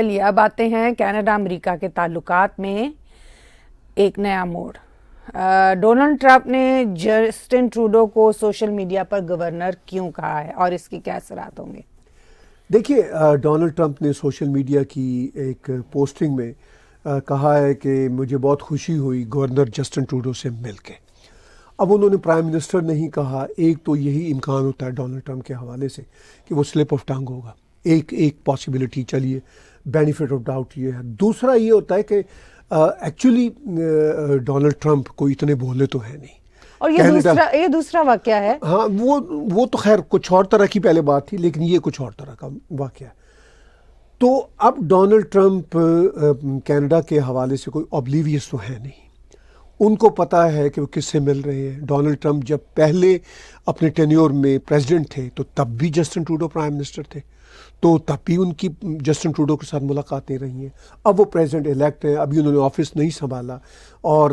چلیے اب آتے ہیں کینیڈا امریکہ کے تعلقات میں ایک نیا موڑ. ڈونلڈ ٹرمپ نے جسٹن ٹروڈو کو سوشل میڈیا پر گورنر کیوں کہا ہے اور اس کے کیا اثرات ہوں گے؟ دیکھیے، ڈونلڈ ٹرمپ نے سوشل میڈیا کی ایک پوسٹنگ میں کہا ہے کہ مجھے بہت خوشی ہوئی گورنر جسٹن ٹروڈو سے مل کے. اب انہوں نے پرائم منسٹر نہیں کہا. ایک تو یہی امکان ہوتا ہے ڈونلڈ ٹرمپ کے حوالے سے کہ وہ سلپ آف ٹنگ ہوگا. ایک پاسبلٹی، چلیے بینیفٹ آف ڈاؤٹ یہ ہے. دوسرا یہ ہوتا ہے کہ ایکچولی ڈونلڈ ٹرمپ کوئی اتنے بولے تو ہے نہیں. اور یہ دوسرا واقعہ ہے. ہاں، وہ تو خیر کچھ اور طرح کی پہلے بات تھی، لیکن یہ کچھ اور طرح کا واقعہ ہے. تو اب ڈونلڈ ٹرمپ کینیڈا کے حوالے سے کوئی اوبلیویس تو ہے نہیں. ان کو پتہ ہے کہ وہ کس سے مل رہے ہیں. ڈونلڈ ٹرمپ جب پہلے اپنے ٹینیور میں پریزیڈنٹ تھے تو تب بھی جسٹن ٹروڈو پرائم منسٹر تھے، تو تب بھی ان کی جسٹن ٹروڈو کے ساتھ ملاقاتیں رہی ہیں. اب وہ پریزیڈنٹ الیکٹ ہیں، ابھی انہوں نے آفس نہیں سنبھالا، اور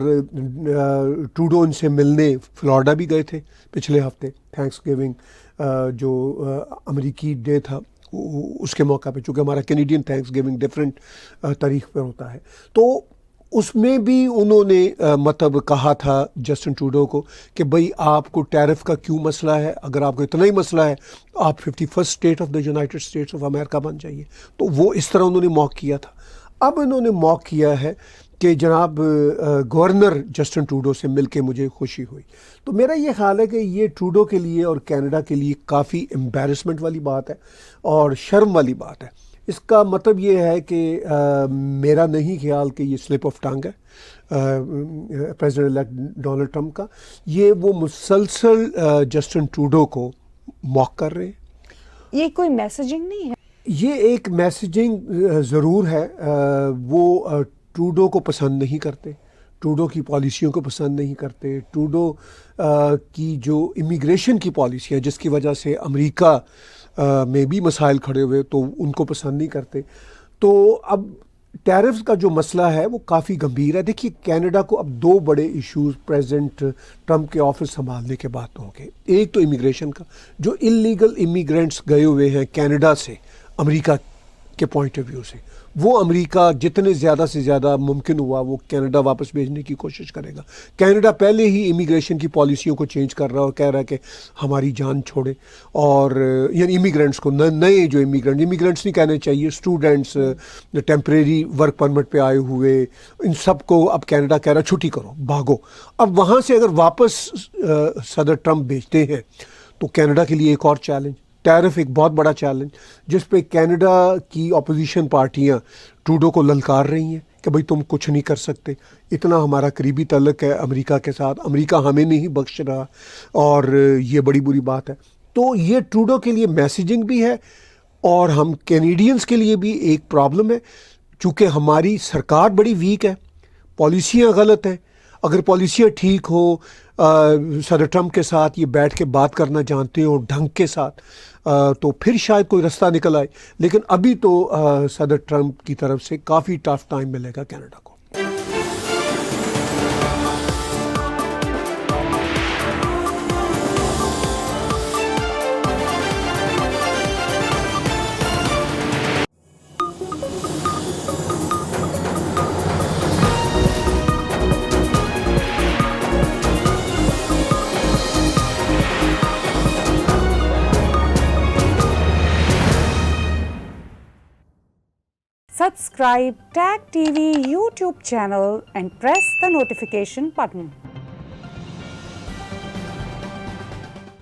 ٹروڈو ان سے ملنے فلوریڈا بھی گئے تھے پچھلے ہفتے، تھینکس گیونگ جو امریکی ڈے تھا اس کے موقع پہ، چونکہ ہمارا کینیڈین تھینکس گیونگ ڈفرینٹ تاریخ پہ ہوتا ہے. تو اس میں بھی انہوں نے مطلب کہا تھا جسٹن ٹروڈو کو کہ بھئی آپ کو ٹیرف کا کیوں مسئلہ ہے؟ اگر آپ کو اتنا ہی مسئلہ ہے آپ 51st state of the United States of America بن جائیے. تو وہ اس طرح انہوں نے موک کیا تھا. اب انہوں نے موک کیا ہے کہ جناب گورنر جسٹن ٹروڈو سے مل کے مجھے خوشی ہوئی. تو میرا یہ خیال ہے کہ یہ ٹروڈو کے لیے اور کینیڈا کے لیے کافی امبیرسمنٹ والی بات ہے اور شرم والی بات ہے. اس کا مطلب یہ ہے کہ میرا نہیں خیال کہ یہ سلپ آف ٹنگ ہے پریزیڈنٹ الیکٹ ڈونلڈ ٹرمپ کا. یہ وہ مسلسل جسٹن ٹروڈو کو موک کر رہے ہیں. یہ کوئی میسیجنگ نہیں ہے؟ یہ ایک میسیجنگ ضرور ہے. وہ ٹروڈو کو پسند نہیں کرتے، ٹروڈو کی پالیسیوں کو پسند نہیں کرتے. ٹروڈو کی جو امیگریشن کی پالیسی ہے جس کی وجہ سے امریکہ میں بھی مسائل کھڑے ہوئے، تو ان کو پسند نہیں کرتے. تو اب ٹیرفز کا جو مسئلہ ہے وہ کافی گمبھیر ہے. دیکھیے، کینیڈا کو اب دو بڑے ایشوز پریزیڈنٹ ٹرمپ کے آفس سنبھالنے کے بعد ہوں گے. ایک تو امیگریشن کا، جو انلیگل امیگرینٹس گئے ہوئے ہیں کینیڈا سے امریکہ کے پوائنٹ آف ویو سے، وہ امریکہ جتنے زیادہ سے زیادہ ممکن ہوا وہ کینیڈا واپس بھیجنے کی کوشش کرے گا. کینیڈا پہلے ہی امیگریشن کی پالیسیوں کو چینج کر رہا ہے اور کہہ رہا ہے کہ ہماری جان چھوڑے. اور یعنی امیگرینٹس کو، نئے جو امیگرینٹس نہیں کہنے چاہیے، اسٹوڈنٹس، ٹیمپریری ورک پرمٹ پہ آئے ہوئے، ان سب کو اب کینیڈا کہہ رہا ہے چھٹی کرو، بھاگو. اب وہاں سے اگر واپس صدر ٹرمپ بھیجتے ہیں تو کینیڈا کے لیے ایک اور چیلنج، ٹیرف ایک بہت بڑا چیلنج، جس پہ کینیڈا کی اپوزیشن پارٹیاں ٹروڈو کو للکار رہی ہیں کہ بھئی تم کچھ نہیں کر سکتے، اتنا ہمارا قریبی تعلق ہے امریکہ کے ساتھ، امریکہ ہمیں نہیں بخش رہا، اور یہ بڑی بری بات ہے. تو یہ ٹروڈو کے لیے میسیجنگ بھی ہے اور ہم کینیڈینز کے لیے بھی ایک پرابلم ہے، چونکہ ہماری سرکار بڑی ویک ہے، پالیسیاں غلط ہیں. اگر پالیسیاں ٹھیک ہو، صدر ٹرمپ کے ساتھ یہ بیٹھ کے بات کرنا جانتے ہو ڈھنگ کے ساتھ، تو پھر شاید کوئی رستہ نکل آئے. لیکن ابھی تو صدر ٹرمپ کی طرف سے کافی ٹف ٹائم ملے گا کینیڈا کو. Subscribe TAG TV YouTube channel and press the notification button.